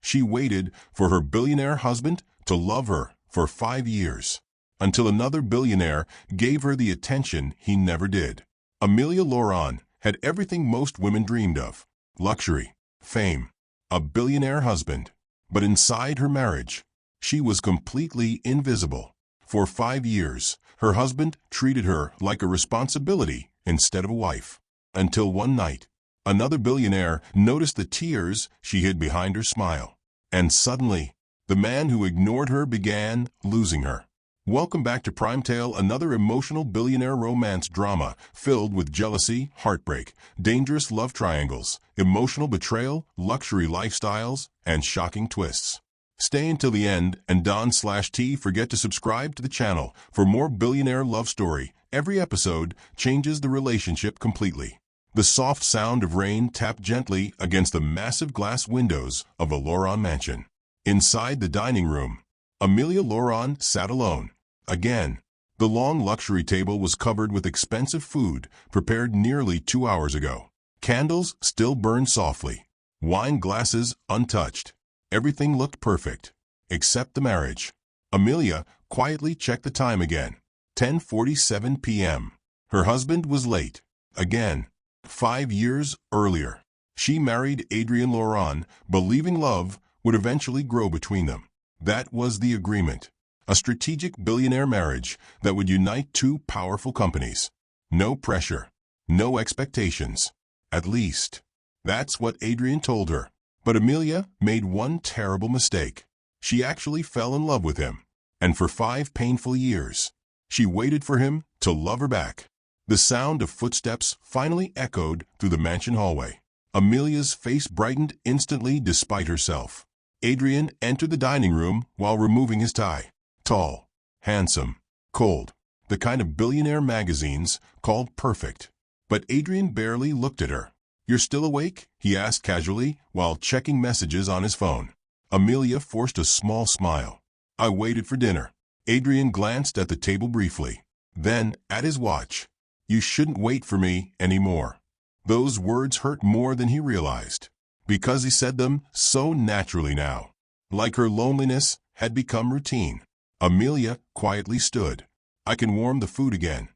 She waited for her billionaire husband to love her for 5 years, until another billionaire gave her the attention he never did. Amelia Laurent had everything most women dreamed of: luxury, fame, a billionaire husband. But inside her marriage, she was completely invisible. For 5 years, her husband treated her like a responsibility instead of a wife. Until one night, another billionaire noticed the tears she hid behind her smile. And suddenly, the man who ignored her began losing her. Welcome back to Prime Tale, another emotional billionaire romance drama filled with jealousy, heartbreak, dangerous love triangles, emotional betrayal, luxury lifestyles, and shocking twists. Stay until the end, and Don/T forget to subscribe to the channel for more billionaire love story. Every episode changes the relationship completely. The soft sound of rain tapped gently against the massive glass windows of a Laurent mansion. Inside the dining room, Amelia Laurent sat alone. Again, the long luxury table was covered with expensive food prepared nearly 2 hours ago. Candles still burned softly, wine glasses untouched. Everything looked perfect, except the marriage. Amelia quietly checked the time again. 10:47 p.m. Her husband was late. Again. 5 years earlier, she married Adrian Laurent, believing love would eventually grow between them. That was the agreement. A strategic billionaire marriage that would unite two powerful companies. No pressure, no expectations. At least, that's what Adrian told her. But Amelia made one terrible mistake. She actually fell in love with him. And for 5 painful years, she waited for him to love her back. The sound of footsteps finally echoed through the mansion hallway. Amelia's face brightened instantly despite herself. Adrian entered the dining room while removing his tie. Tall, handsome, cold, the kind of billionaire magazines called perfect. But Adrian barely looked at her. "You're still awake?" he asked casually while checking messages on his phone. Amelia forced a small smile. "I waited for dinner." Adrian glanced at the table briefly, then at his watch. "You shouldn't wait for me anymore." Those words hurt more than he realized, because he said them so naturally now, like her loneliness had become routine. Amelia quietly stood. "I can warm the food again."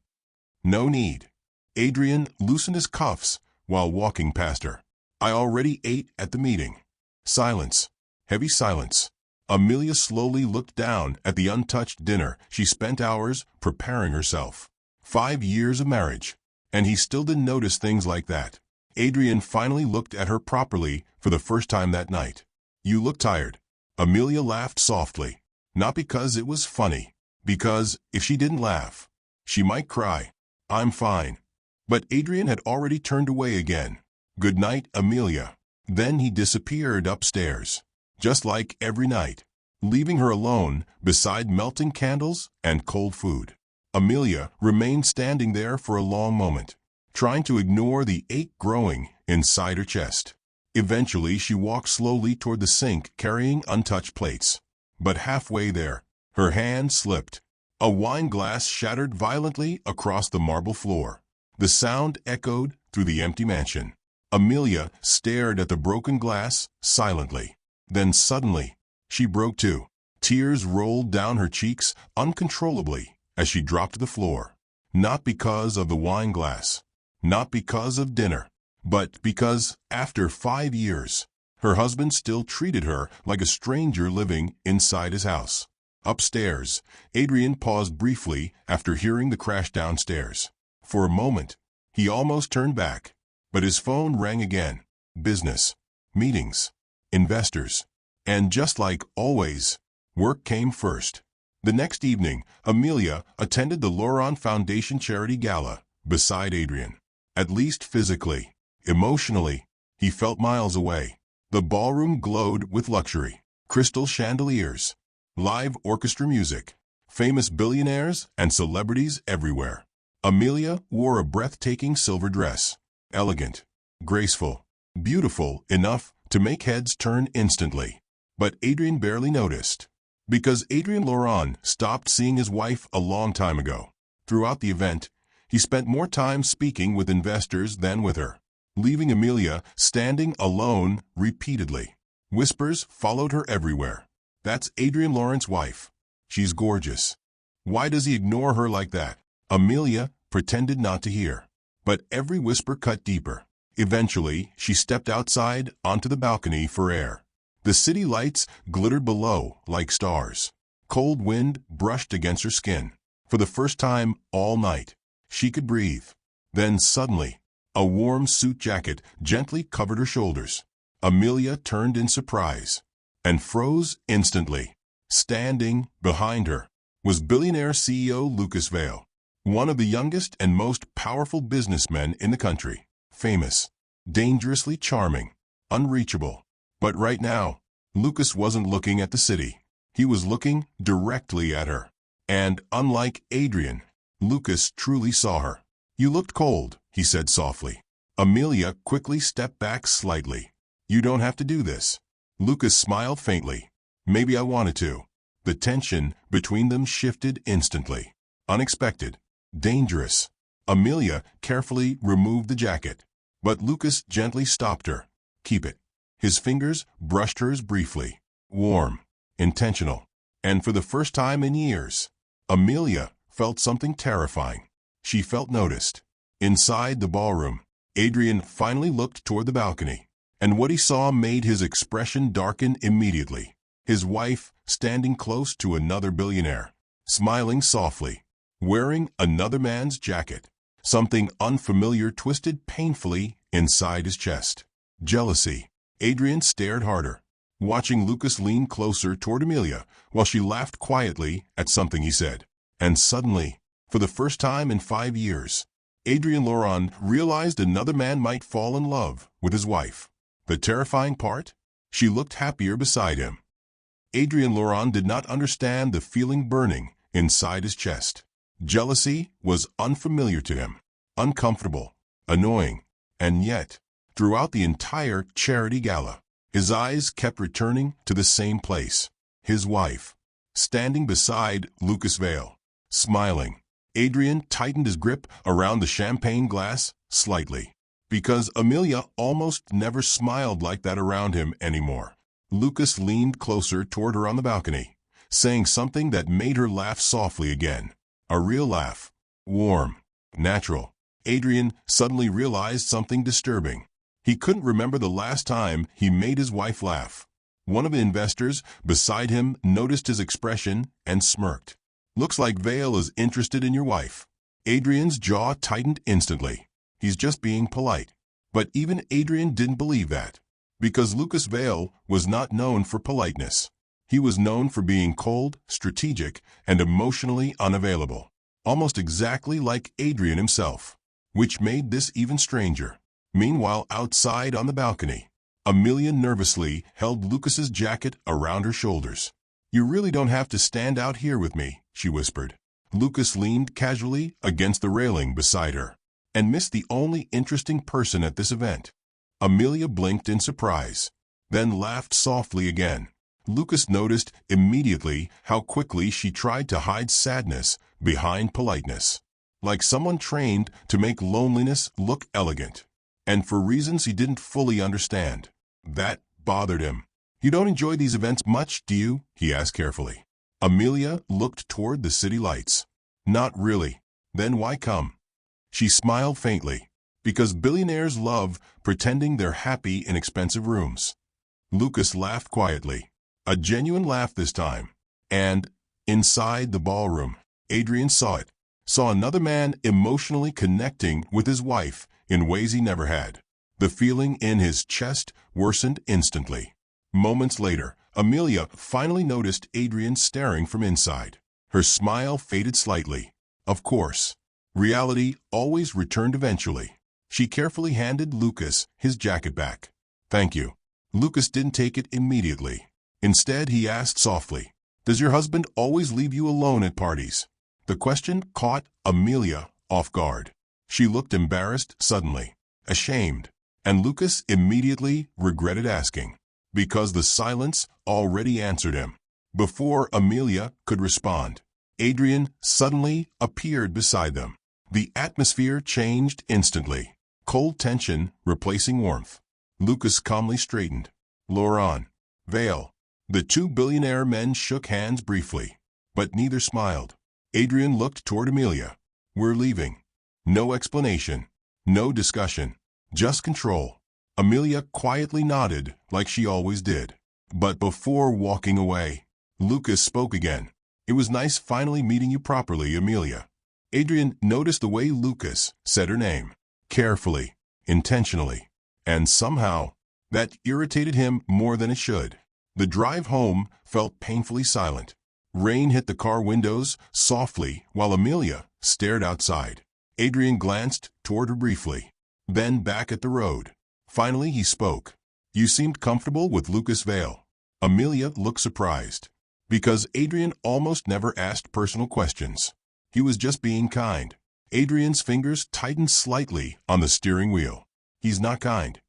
"No need." Adrian loosened his cuffs while walking past her. "I already ate at the meeting." Silence. Heavy silence. Amelia slowly looked down at the untouched dinner she spent hours preparing herself. 5 years of marriage, and he still didn't notice things like that. Adrian finally looked at her properly for the first time that night. "You look tired." Amelia laughed softly. Not because it was funny, because if she didn't laugh, she might cry. "I'm fine." But Adrian had already turned away again. "Good night, Amelia." Then he disappeared upstairs, just like every night, leaving her alone beside melting candles and cold food. Amelia remained standing there for a long moment, trying to ignore the ache growing inside her chest. Eventually, she walked slowly toward the sink carrying untouched plates. But halfway there, her hand slipped. A wine glass shattered violently across the marble floor. The sound echoed through the empty mansion. Amelia stared at the broken glass silently. Then suddenly, she broke too. Tears rolled down her cheeks uncontrollably as she dropped to the floor. Not because of the wine glass, not because of dinner, but because, after 5 years, her husband still treated her like a stranger living inside his house. Upstairs, Adrian paused briefly after hearing the crash downstairs. For a moment, he almost turned back, but his phone rang again. Business, meetings, investors, and just like always, work came first. The next evening, Amelia attended the Laurent Foundation Charity Gala beside Adrian. At least physically, emotionally, he felt miles away. The ballroom glowed with luxury, crystal chandeliers, live orchestra music, famous billionaires and celebrities everywhere. Amelia wore a breathtaking silver dress, elegant, graceful, beautiful enough to make heads turn instantly. But Adrian barely noticed, because Adrian Laurent stopped seeing his wife a long time ago. Throughout the event, he spent more time speaking with investors than with her, leaving Amelia standing alone repeatedly. Whispers followed her everywhere. That's Adrian Laurent's wife. She's gorgeous. Why does he ignore her like that? Amelia pretended not to hear. But every whisper cut deeper. Eventually, she stepped outside onto the balcony for air. The city lights glittered below like stars. Cold wind brushed against her skin. For the first time all night, she could breathe. Then suddenly, a warm suit jacket gently covered her shoulders. Amelia turned in surprise and froze instantly. Standing behind her was billionaire CEO Lucas Vale, one of the youngest and most powerful businessmen in the country. Famous, dangerously charming, unreachable. But right now, Lucas wasn't looking at the city. He was looking directly at her. And unlike Adrian, Lucas truly saw her. "You looked cold," he said softly. Amelia quickly stepped back slightly. "You don't have to do this." Lucas smiled faintly. "Maybe I wanted to." The tension between them shifted instantly. Unexpected. Dangerous. Amelia carefully removed the jacket. But Lucas gently stopped her. "Keep it." His fingers brushed hers briefly. Warm. Intentional. And for the first time in years, Amelia felt something terrifying. She felt noticed. Inside the ballroom, Adrian finally looked toward the balcony. And what he saw made his expression darken immediately. His wife standing close to another billionaire, smiling softly, wearing another man's jacket. Something unfamiliar twisted painfully inside his chest. Jealousy. Adrian stared harder, watching Lucas lean closer toward Amelia while she laughed quietly at something he said. And suddenly, for the first time in 5 years, Adrian Laurent realized another man might fall in love with his wife. The terrifying part? She looked happier beside him. Adrian Laurent did not understand the feeling burning inside his chest. Jealousy was unfamiliar to him, uncomfortable, annoying, and yet, throughout the entire charity gala, his eyes kept returning to the same place. His wife, standing beside Lucas Vale, smiling. Adrian tightened his grip around the champagne glass slightly, because Amelia almost never smiled like that around him anymore. Lucas leaned closer toward her on the balcony, saying something that made her laugh softly again. A real laugh. Warm. Natural. Adrian suddenly realized something disturbing. He couldn't remember the last time he made his wife laugh. One of the investors beside him noticed his expression and smirked. "Looks like Vale is interested in your wife." Adrian's jaw tightened instantly. He's just being polite. But even Adrian didn't believe that, because Lucas Vale was not known for politeness. He was known for being cold, strategic, and emotionally unavailable, almost exactly like Adrian himself, which made this even stranger. Meanwhile, outside on the balcony, Amelia nervously held Lucas's jacket around her shoulders. "You really don't have to stand out here with me," she whispered. Lucas leaned casually against the railing beside her and missed the only interesting person at this event. Amelia blinked in surprise, then laughed softly again. Lucas noticed immediately how quickly she tried to hide sadness behind politeness, like someone trained to make loneliness look elegant, and for reasons he didn't fully understand. That bothered him. "You don't enjoy these events much, do you?" he asked carefully. Amelia looked toward the city lights. "Not really." "Then why come?" She smiled faintly. "Because billionaires love pretending they're happy in expensive rooms." Lucas laughed quietly. A genuine laugh this time. And, inside the ballroom, Adrian saw it. Saw another man emotionally connecting with his wife in ways he never had. The feeling in his chest worsened instantly. Moments later, Amelia finally noticed Adrian staring from inside. Her smile faded slightly. Of course, reality always returned eventually. She carefully handed Lucas his jacket back. "Thank you." Lucas didn't take it immediately. Instead, he asked softly, "Does your husband always leave you alone at parties?" The question caught Amelia off guard. She looked embarrassed suddenly, ashamed, and Lucas immediately regretted asking, because the silence already answered him. Before Amelia could respond, Adrian suddenly appeared beside them. The atmosphere changed instantly, cold tension replacing warmth. Lucas calmly straightened. "Laurent," Vale. The two billionaire men shook hands briefly, but neither smiled. Adrian looked toward Amelia. We're leaving. No explanation. No discussion. Just control. Amelia quietly nodded like she always did. But before walking away, Lucas spoke again. It was nice finally meeting you properly, Amelia. Adrian noticed the way Lucas said her name. Carefully, intentionally. And somehow, that irritated him more than it should. The drive home felt painfully silent. Rain hit the car windows softly while Amelia stared outside. Adrian glanced toward her briefly, then back at the road. Finally, he spoke. You seemed comfortable with Lucas Vale. Amelia looked surprised, because Adrian almost never asked personal questions. He was just being kind. Adrian's fingers tightened slightly on the steering wheel. He's not kind.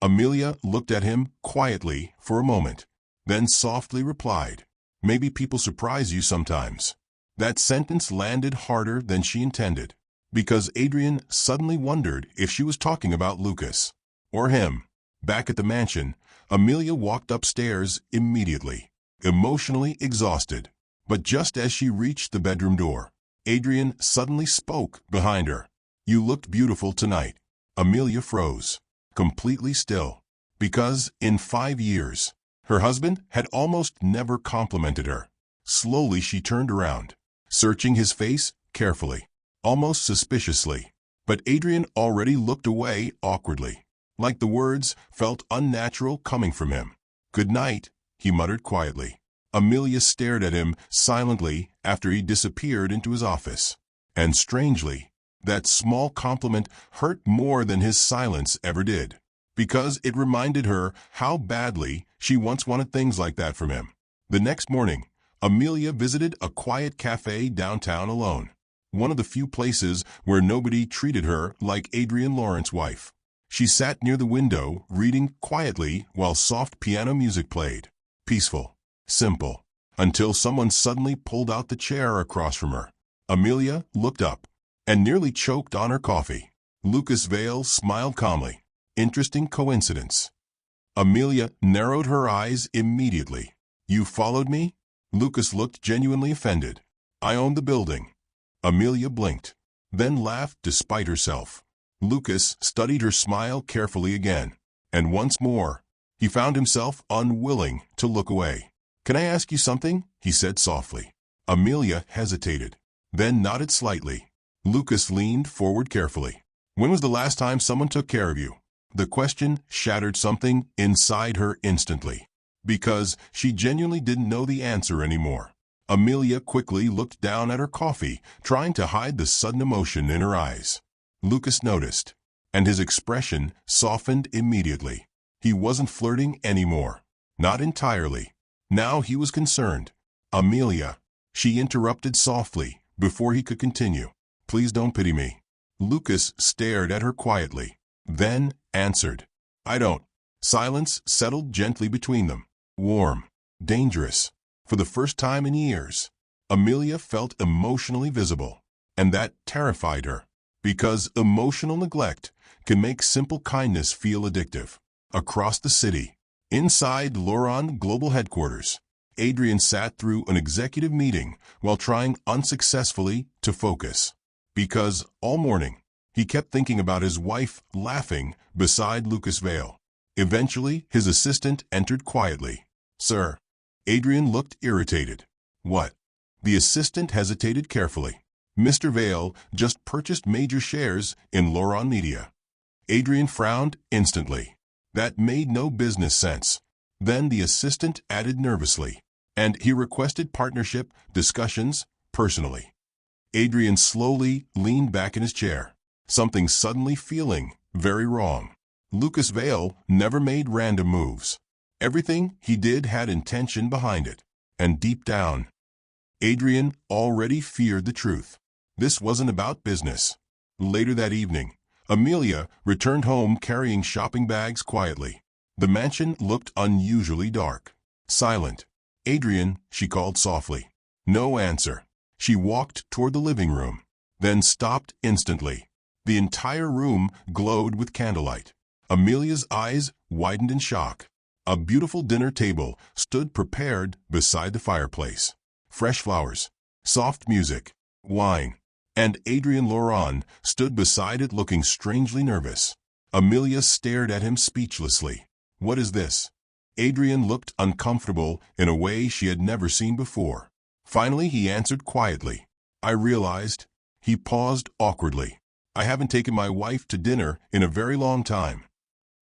Amelia looked at him quietly for a moment, then softly replied, maybe people surprise you sometimes. That sentence landed harder than she intended, because Adrian suddenly wondered if she was talking about Lucas or him. Back at the mansion, Amelia walked upstairs immediately, emotionally exhausted. But just as she reached the bedroom door, Adrian suddenly spoke behind her. You looked beautiful tonight. Amelia froze, completely still, because in 5 years, her husband had almost never complimented her. Slowly she turned around, searching his face carefully, almost suspiciously. But Adrian already looked away awkwardly, like the words felt unnatural coming from him. Good night, he muttered quietly. Amelia stared at him silently after he disappeared into his office. And strangely, that small compliment hurt more than his silence ever did, because it reminded her how badly she once wanted things like that from him. The next morning, Amelia visited a quiet cafe downtown alone, one of the few places where nobody treated her like Adrian Laurent's wife. She sat near the window, reading quietly while soft piano music played. Peaceful, simple, until someone suddenly pulled out the chair across from her. Amelia looked up and nearly choked on her coffee. Lucas Vale smiled calmly. Interesting coincidence. Amelia narrowed her eyes immediately. You followed me? Lucas looked genuinely offended. I own the building. Amelia blinked, then laughed despite herself. Lucas studied her smile carefully again, and once more, he found himself unwilling to look away. Can I ask you something? He said softly. Amelia hesitated, then nodded slightly. Lucas leaned forward carefully. When was the last time someone took care of you? The question shattered something inside her instantly, because she genuinely didn't know the answer anymore. Amelia quickly looked down at her coffee, trying to hide the sudden emotion in her eyes. Lucas noticed, and his expression softened immediately. He wasn't flirting anymore. Not entirely. Now he was concerned. Amelia, she interrupted softly before he could continue. Please don't pity me. Lucas stared at her quietly, then answered. I don't. Silence settled gently between them. Warm. Dangerous. For the first time in years, Amelia felt emotionally visible, and that terrified her, because emotional neglect can make simple kindness feel addictive. Across the city, inside Laurent Global Headquarters, Adrian sat through an executive meeting while trying unsuccessfully to focus, because all morning he kept thinking about his wife laughing beside Lucas Vale. Eventually, his assistant entered quietly. Sir. Adrian looked irritated. What? The assistant hesitated carefully. Mr. Vale just purchased major shares in Laurent Media. Adrian frowned instantly. That made no business sense. Then the assistant added nervously, and he requested partnership discussions personally. Adrian slowly leaned back in his chair, something suddenly feeling very wrong. Lucas Vale never made random moves. Everything he did had intention behind it, and deep down, Adrian already feared the truth. This wasn't about business. Later that evening, Amelia returned home carrying shopping bags quietly. The mansion looked unusually dark, silent. Adrian, she called softly. No answer. She walked toward the living room, then stopped instantly. The entire room glowed with candlelight. Amelia's eyes widened in shock. A beautiful dinner table stood prepared beside the fireplace. Fresh flowers, soft music, wine, and Adrian Laurent stood beside it looking strangely nervous. Amelia stared at him speechlessly. "What is this?" Adrian looked uncomfortable in a way she had never seen before. Finally, he answered quietly. "I realized." He paused awkwardly. "I haven't taken my wife to dinner in a very long time."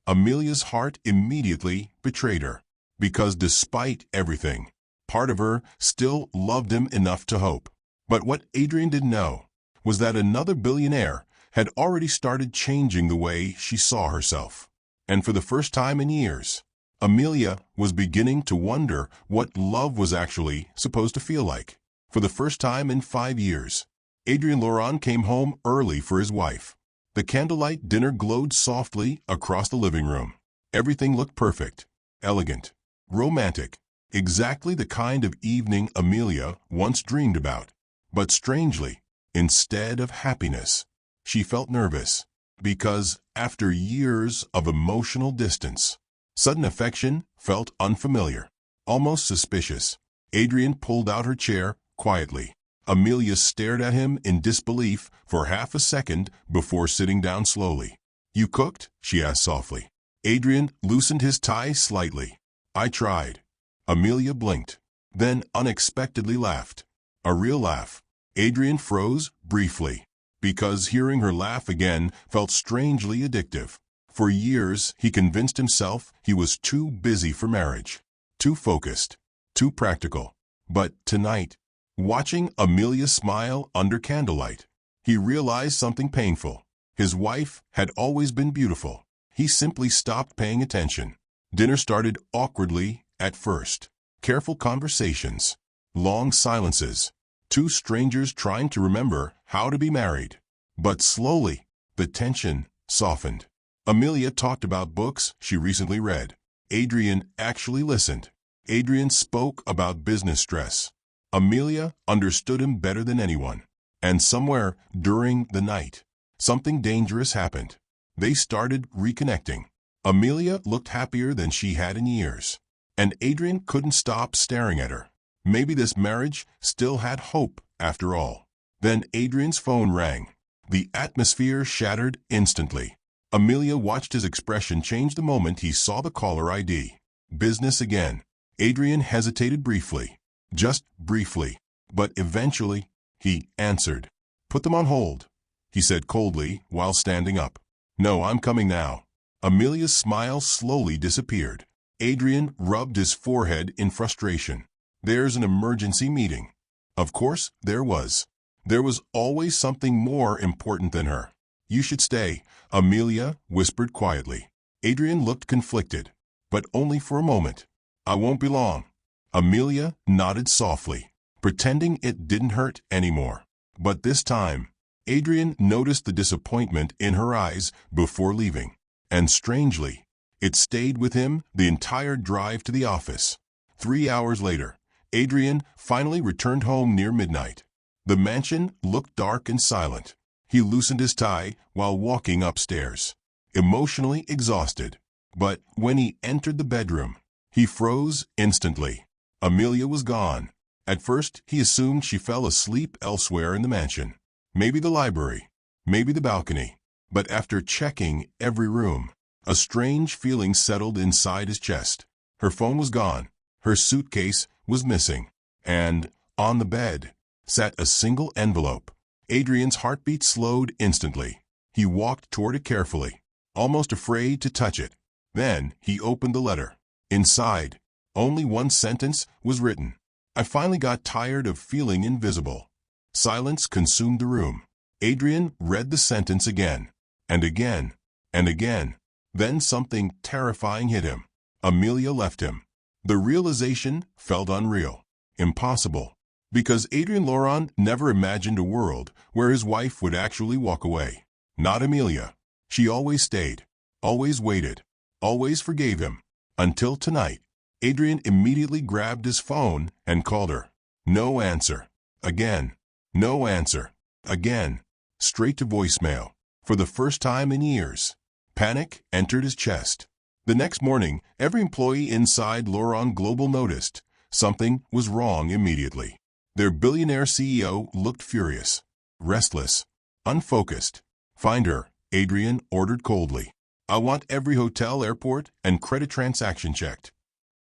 Amelia's heart immediately betrayed her, because despite everything, part of her still loved him enough to hope. But what Adrian didn't know was that another billionaire had already started changing the way she saw herself. And for the first time in years, Amelia was beginning to wonder what love was actually supposed to feel like. For the first time in 5 years, Adrian Laurent came home early for his wife. The candlelight dinner glowed softly across the living room. Everything looked perfect, elegant, romantic, exactly the kind of evening Amelia once dreamed about. But strangely, instead of happiness, she felt nervous, because after years of emotional distance, sudden affection felt unfamiliar, almost suspicious. Adrian pulled out her chair quietly. Amelia stared at him in disbelief for half a second before sitting down slowly. "You cooked?" she asked softly. Adrian loosened his tie slightly. "I tried." Amelia blinked, then unexpectedly laughed. A real laugh. Adrian froze briefly, because hearing her laugh again felt strangely addictive. For years, he convinced himself he was too busy for marriage, too focused, too practical. But tonight, watching Amelia smile under candlelight, he realized something painful. His wife had always been beautiful. He simply stopped paying attention. Dinner started awkwardly at first. Careful conversations, long silences, two strangers trying to remember how to be married. But slowly, the tension softened. Amelia talked about books she recently read. Adrian actually listened. Adrian spoke about business stress. Amelia understood him better than anyone. And somewhere during the night, something dangerous happened. They started reconnecting. Amelia looked happier than she had in years. And Adrian couldn't stop staring at her. Maybe this marriage still had hope after all. Then Adrian's phone rang. The atmosphere shattered instantly. Amelia watched his expression change the moment he saw the caller ID. Business again. Adrian hesitated briefly. Just briefly. But eventually, he answered. "Put them on hold," he said coldly while standing up. "No, I'm coming now." Amelia's smile slowly disappeared. Adrian rubbed his forehead in frustration. There's an emergency meeting. Of course, there was. There was always something more important than her. "You should stay," Amelia whispered quietly. Adrian looked conflicted, but only for a moment. "I won't be long." Amelia nodded softly, pretending it didn't hurt anymore. But this time, Adrian noticed the disappointment in her eyes before leaving. And strangely, it stayed with him the entire drive to the office. 3 hours later, Adrian finally returned home near midnight. The mansion looked dark and silent. He loosened his tie while walking upstairs, emotionally exhausted. But when he entered the bedroom, he froze instantly. Amelia was gone. At first, he assumed she fell asleep elsewhere in the mansion. Maybe the library, maybe the balcony. But after checking every room, a strange feeling settled inside his chest. Her phone was gone. Her suitcase was missing. And on the bed sat a single envelope. Adrian's heartbeat slowed instantly. He walked toward it carefully, almost afraid to touch it. Then he opened the letter. Inside, only one sentence was written. "I finally got tired of feeling invisible." Silence consumed the room. Adrian read the sentence again, and again, and again. Then something terrifying hit him. Amelia left him. The realization felt unreal, impossible, because Adrian Laurent never imagined a world where his wife would actually walk away. Not Amelia. She always stayed, always waited, always forgave him. Until tonight, Adrian immediately grabbed his phone and called her. No answer. Again. No answer. Again. Straight to voicemail. For the first time in years, panic entered his chest. The next morning, every employee inside Laurent Global noticed something was wrong immediately. Their billionaire CEO looked furious, restless, unfocused. "Find her," Adrian ordered coldly. "I want every hotel, airport, and credit transaction checked."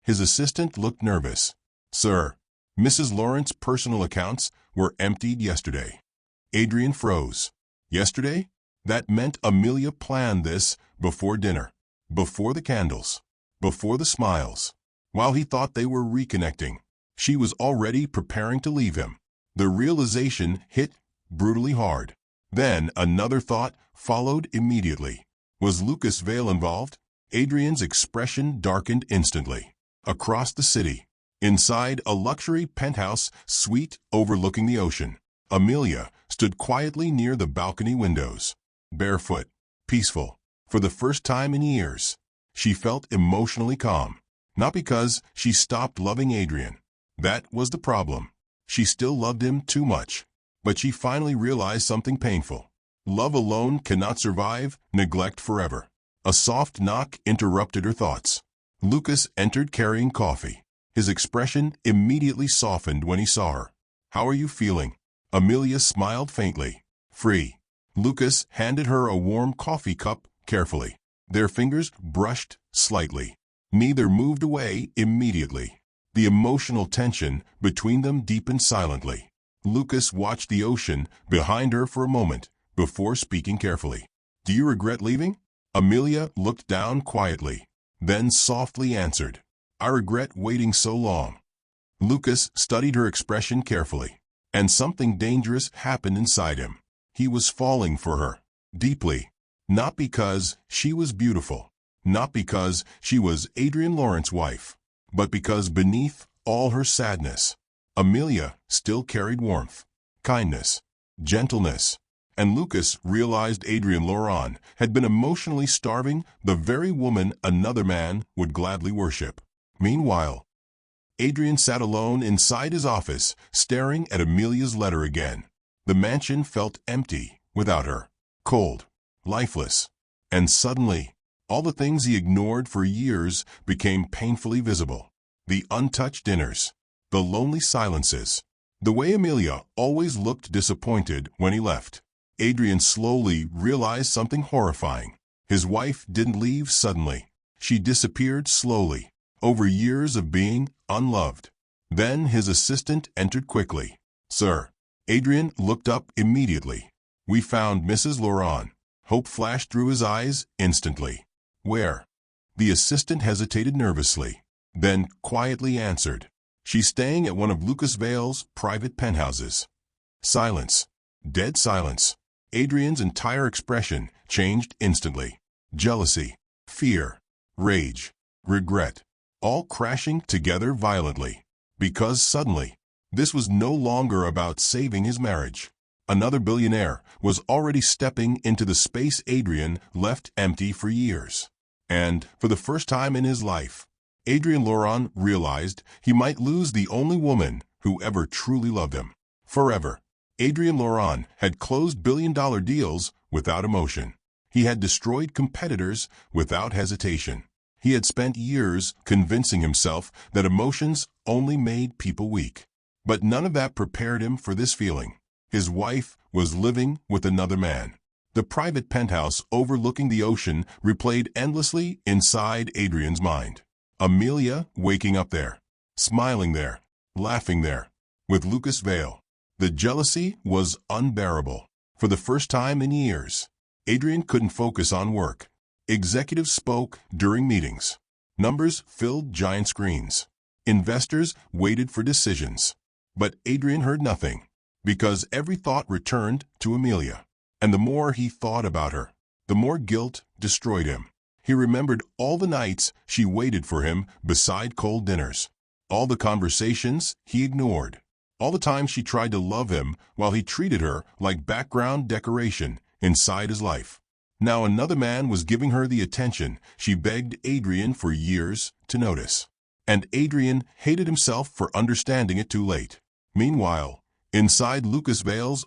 His assistant looked nervous. "Sir, Mrs. Laurent's personal accounts were emptied yesterday." Adrian froze. Yesterday? That meant Amelia planned this before dinner, before the candles, before the smiles. While he thought they were reconnecting, she was already preparing to leave him. The realization hit brutally hard. Then another thought followed immediately. Was Lucas Vale involved? Adrian's expression darkened instantly. Across the city, inside a luxury penthouse suite overlooking the ocean, Amelia stood quietly near the balcony windows. Barefoot, peaceful. For the first time in years, she felt emotionally calm. Not because she stopped loving Adrian. That was the problem. She still loved him too much. But she finally realized something painful. Love alone cannot survive neglect forever. A soft knock interrupted her thoughts. Lucas entered carrying coffee. His expression immediately softened when he saw her. "How are you feeling?" Amelia smiled faintly. "Free." Lucas handed her a warm coffee cup carefully. Their fingers brushed slightly. Neither moved away immediately. The emotional tension between them deepened silently. Lucas watched the ocean behind her for a moment before speaking carefully. "Do you regret leaving?" Amelia looked down quietly, then softly answered, "I regret waiting so long." Lucas studied her expression carefully, and something dangerous happened inside him. He was falling for her, deeply, not because she was beautiful, not because she was Adrian Laurent's wife, but because beneath all her sadness, Amelia still carried warmth, kindness, gentleness, and Lucas realized Adrian Laurent had been emotionally starving the very woman another man would gladly worship. Meanwhile, Adrian sat alone inside his office, staring at Amelia's letter again. The mansion felt empty without her, cold, lifeless, and suddenly, all the things he ignored for years became painfully visible. The untouched dinners, the lonely silences, the way Amelia always looked disappointed when he left. Adrian slowly realized something horrifying. His wife didn't leave suddenly. She disappeared slowly, over years of being unloved. Then his assistant entered quickly. "Sir." Adrian looked up immediately. "We found Mrs. Laurent." Hope flashed through his eyes instantly. "Where?" The assistant hesitated nervously, then quietly answered, "She's staying at one of Lucas Vale's private penthouses." Silence. Dead silence. Adrian's entire expression changed instantly. Jealousy, fear, rage, regret, all crashing together violently. Because suddenly, this was no longer about saving his marriage. Another billionaire was already stepping into the space Adrian left empty for years. And, for the first time in his life, Adrian Laurent realized he might lose the only woman who ever truly loved him. Forever. Adrian Laurent had closed billion-dollar deals without emotion. He had destroyed competitors without hesitation. He had spent years convincing himself that emotions only made people weak. But none of that prepared him for this feeling. His wife was living with another man. The private penthouse overlooking the ocean replayed endlessly inside Adrian's mind. Amelia waking up there, smiling there, laughing there, with Lucas Vale. The jealousy was unbearable. For the first time in years, Adrian couldn't focus on work. Executives spoke during meetings. Numbers filled giant screens. Investors waited for decisions. But Adrian heard nothing, because every thought returned to Amelia. And the more he thought about her, the more guilt destroyed him. He remembered all the nights she waited for him beside cold dinners, all the conversations he ignored, all the times she tried to love him while he treated her like background decoration inside his life. Now another man was giving her the attention she begged Adrian for years to notice. And Adrian hated himself for understanding it too late. Meanwhile, inside Lucas Vale's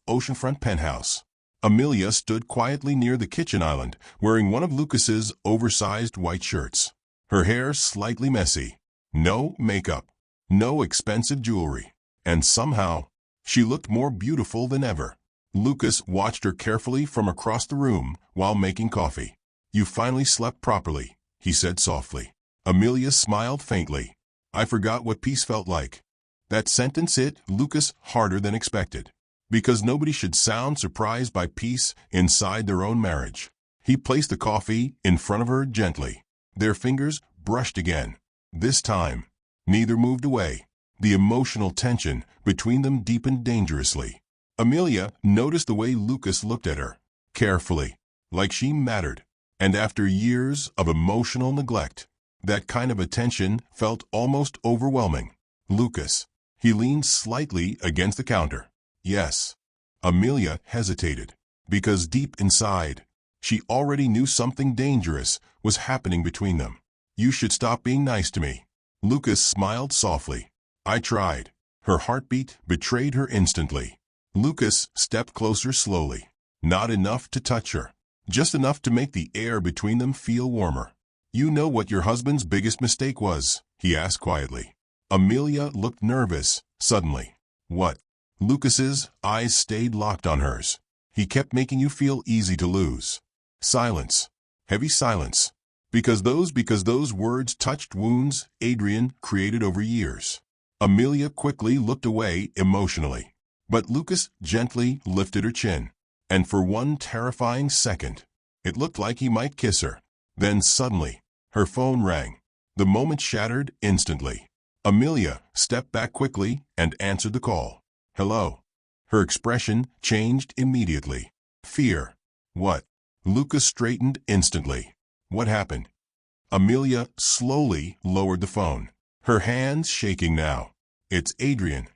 oceanfront penthouse. Amelia stood quietly near the kitchen island, wearing one of Lucas's oversized white shirts. Her hair slightly messy. No makeup. No expensive jewelry. And somehow, she looked more beautiful than ever. Lucas watched her carefully from across the room while making coffee. "You finally slept properly," he said softly. Amelia smiled faintly. "I forgot what peace felt like." That sentence hit Lucas harder than expected, because nobody should sound surprised by peace inside their own marriage. He placed the coffee in front of her gently. Their fingers brushed again. This time, neither moved away. The emotional tension between them deepened dangerously. Amelia noticed the way Lucas looked at her, carefully, like she mattered. And after years of emotional neglect, that kind of attention felt almost overwhelming. "Lucas." He leaned slightly against the counter. "Yes." Amelia hesitated, because deep inside, she already knew something dangerous was happening between them. "You should stop being nice to me." Lucas smiled softly. "I tried." Her heartbeat betrayed her instantly. Lucas stepped closer slowly. Not enough to touch her, just enough to make the air between them feel warmer. "You know what your husband's biggest mistake was?" he asked quietly. Amelia looked nervous, suddenly. "What?" Lucas's eyes stayed locked on hers. "He kept making you feel easy to lose." Silence. Heavy silence. Because those words touched wounds Adrian created over years. Amelia quickly looked away emotionally. But Lucas gently lifted her chin. And for one terrifying second, it looked like he might kiss her. Then suddenly, her phone rang. The moment shattered instantly. Amelia stepped back quickly and answered the call. "Hello." Her expression changed immediately. Fear. "What?" Lucas straightened instantly. "What happened?" Amelia slowly lowered the phone, her hands shaking now. "It's Adrian."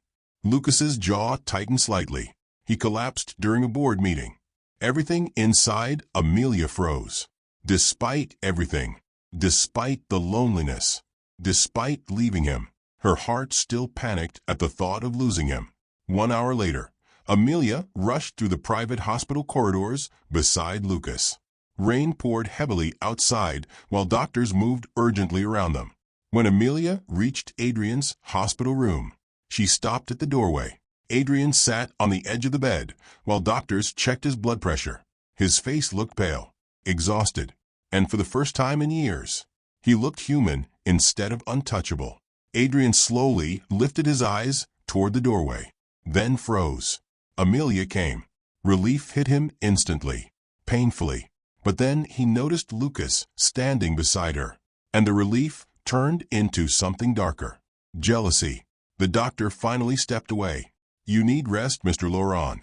Lucas's jaw tightened slightly. He collapsed during a board meeting. Everything inside Amelia froze. Despite everything, despite the loneliness, despite leaving him, her heart still panicked at the thought of losing him. 1 hour later, Amelia rushed through the private hospital corridors beside Lucas. Rain poured heavily outside while doctors moved urgently around them. When Amelia reached Adrian's hospital room, she stopped at the doorway. Adrian sat on the edge of the bed while doctors checked his blood pressure. His face looked pale, exhausted, and for the first time in years, he looked human instead of untouchable. Adrian slowly lifted his eyes toward the doorway, then froze. Amelia came. Relief hit him instantly, painfully. But then he noticed Lucas standing beside her, and the relief turned into something darker. Jealousy. The doctor finally stepped away. "You need rest, Mr. Laurent."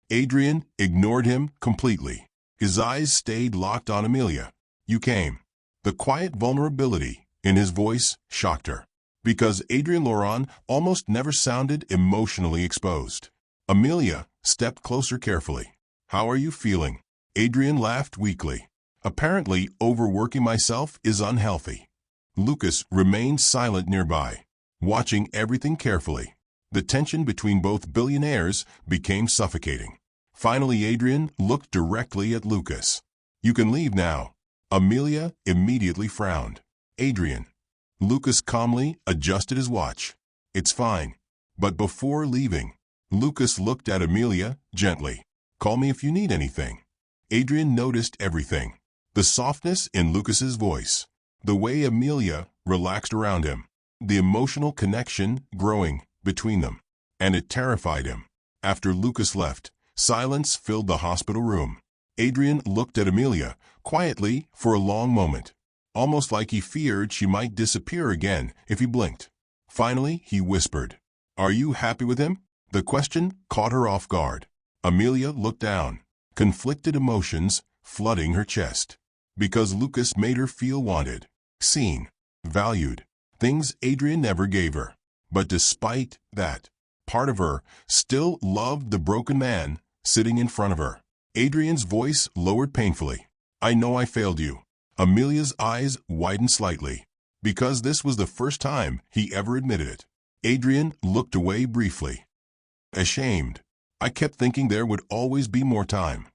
Adrian ignored him completely. His eyes stayed locked on Amelia. "You came." The quiet vulnerability in his voice shocked her, because Adrian Laurent almost never sounded emotionally exposed. Amelia stepped closer carefully. "How are you feeling?" Adrian laughed weakly. "Apparently, overworking myself is unhealthy." Lucas remained silent nearby, watching everything carefully. The tension between both billionaires became suffocating. Finally, Adrian looked directly at Lucas. "You can leave now." Amelia immediately frowned. "Adrian." Lucas calmly adjusted his watch. "It's fine." But before leaving, Lucas looked at Amelia gently. "Call me if you need anything." Adrian noticed everything. The softness in Lucas's voice, the way Amelia relaxed around him, the emotional connection growing between them, and it terrified him. After Lucas left, silence filled the hospital room. Adrian looked at Amelia quietly for a long moment, almost like he feared she might disappear again if he blinked. Finally, he whispered, "Are you happy with him?" The question caught her off guard. Amelia looked down, conflicted emotions flooding her chest. Because Lucas made her feel wanted, seen, valued, things Adrian never gave her. But despite that, part of her still loved the broken man sitting in front of her. Adrian's voice lowered painfully. "I know I failed you." Amelia's eyes widened slightly, because this was the first time he ever admitted it. Adrian looked away briefly. "Ashamed. I kept thinking there would always be more time."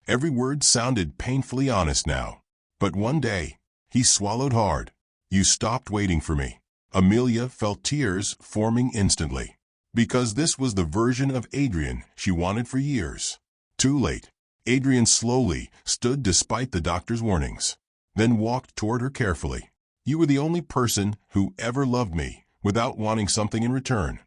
Every word sounded painfully honest now. But one day, he swallowed hard. You stopped waiting for me. Amelia felt tears forming instantly. Because this was the version of Adrian she wanted for years. Too late. Adrian slowly stood despite the doctor's warnings, then walked toward her carefully. You were the only person who ever loved me without wanting something in return.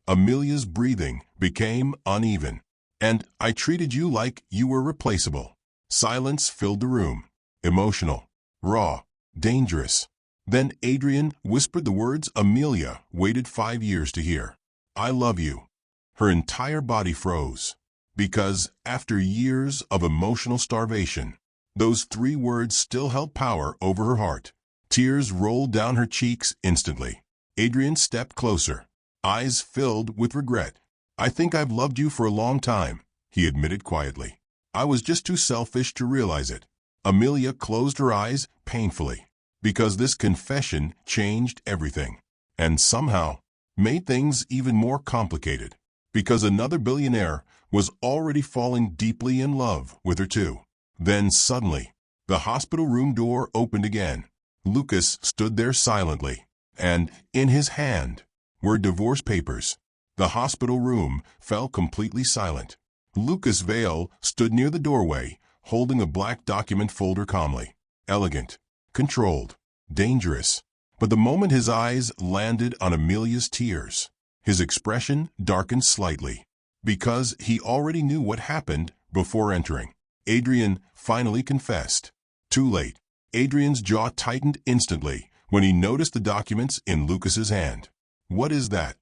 Amelia's breathing became uneven. And I treated you like you were replaceable. Silence filled the room. Emotional, raw, dangerous. Then Adrian whispered the words Amelia waited 5 years to hear. I love you. Her entire body froze. Because after years of emotional starvation, those 3 words still held power over her heart. Tears rolled down her cheeks instantly. Adrian stepped closer, eyes filled with regret. I think I've loved you for a long time, he admitted quietly. I was just too selfish to realize it. Amelia closed her eyes painfully, because this confession changed everything, and somehow made things even more complicated, because another billionaire was already falling deeply in love with her too. Then suddenly, the hospital room door opened again. Lucas stood there silently, and in his hand were divorce papers. The hospital room fell completely silent. Lucas Vale stood near the doorway, holding a black document folder calmly. Elegant, controlled, dangerous. But the moment his eyes landed on Amelia's tears, his expression darkened slightly, because he already knew what happened before entering. Adrian finally confessed. Too late. Adrian's jaw tightened instantly when he noticed the documents in Lucas's hand. What is that?